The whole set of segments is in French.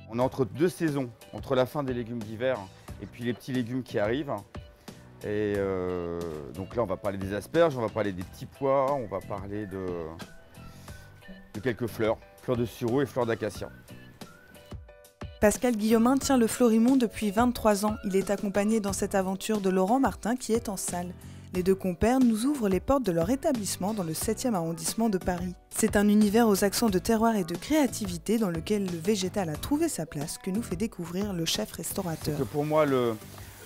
On est entre deux saisons, entre la fin des légumes d'hiver et puis les petits légumes qui arrivent. Et donc là, on va parler des asperges, on va parler des petits pois, on va parler de quelques fleurs, fleurs de sureau et fleurs d'acacia. Pascal Guillaumin tient le Florimont depuis 23 ans. Il est accompagné dans cette aventure de Laurent Martin qui est en salle. Les deux compères nous ouvrent les portes de leur établissement dans le 7e arrondissement de Paris. C'est un univers aux accents de terroir et de créativité dans lequel le végétal a trouvé sa place que nous fait découvrir le chef restaurateur. Pour moi, le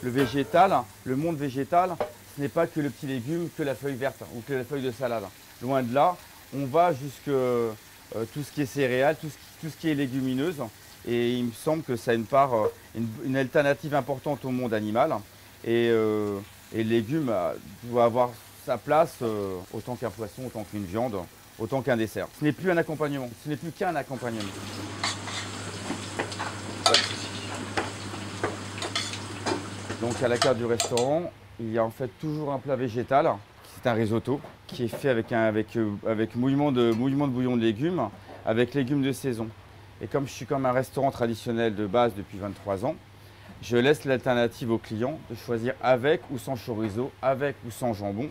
végétal, le monde végétal, ce n'est pas que le petit légume, que la feuille verte ou que la feuille de salade. Loin de là, on va jusque tout ce qui est céréales, tout ce qui est légumineuse. Et il me semble que ça a une alternative importante au monde animal. Et le légume doit avoir sa place autant qu'un poisson, autant qu'une viande, autant qu'un dessert. Ce n'est plus un accompagnement, ce n'est plus qu'un accompagnement. Donc à la carte du restaurant, il y a en fait toujours un plat végétal. C'est un risotto qui est fait avec mouillement de bouillon de légumes, avec légumes de saison. Et comme je suis comme un restaurant traditionnel de base depuis 23 ans, je laisse l'alternative au client de choisir avec ou sans chorizo, avec ou sans jambon,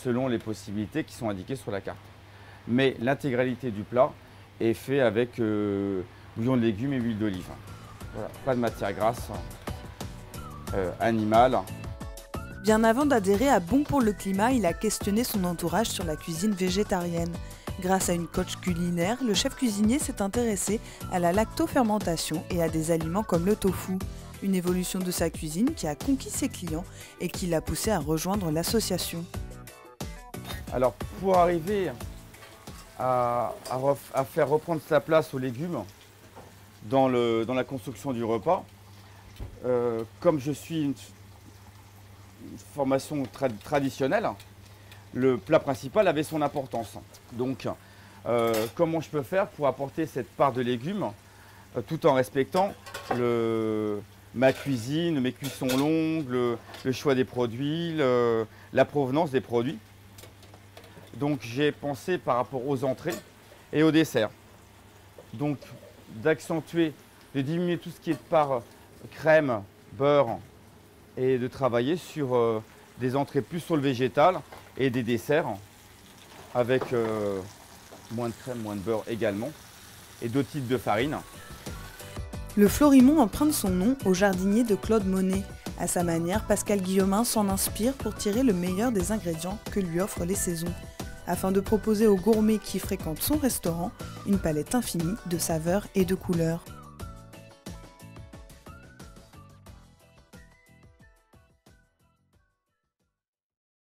selon les possibilités qui sont indiquées sur la carte. Mais l'intégralité du plat est fait avec bouillon de légumes et huile d'olive. Voilà, pas de matière grasse animale. Bien avant d'adhérer à Bon pour le climat, il a questionné son entourage sur la cuisine végétarienne. Grâce à une coach culinaire, le chef cuisinier s'est intéressé à la lactofermentation et à des aliments comme le tofu. Une évolution de sa cuisine qui a conquis ses clients et qui l'a poussé à rejoindre l'association. Alors pour arriver à faire reprendre sa place aux légumes dans la construction du repas, comme je suis une formation traditionnelle, le plat principal avait son importance. Donc, comment je peux faire pour apporter cette part de légumes tout en respectant ma cuisine, mes cuissons longues, le choix des produits, la provenance des produits. Donc, j'ai pensé par rapport aux entrées et aux desserts. Donc, d'accentuer, de diminuer tout ce qui est de part crème, beurre et de travailler sur des entrées plus sur le végétal et des desserts avec moins de crème, moins de beurre également et d'autres types de farine. Le Florimont emprunte son nom au jardinier de Claude Monet. À sa manière, Pascal Guillaumin s'en inspire pour tirer le meilleur des ingrédients que lui offrent les saisons, afin de proposer aux gourmets qui fréquentent son restaurant une palette infinie de saveurs et de couleurs.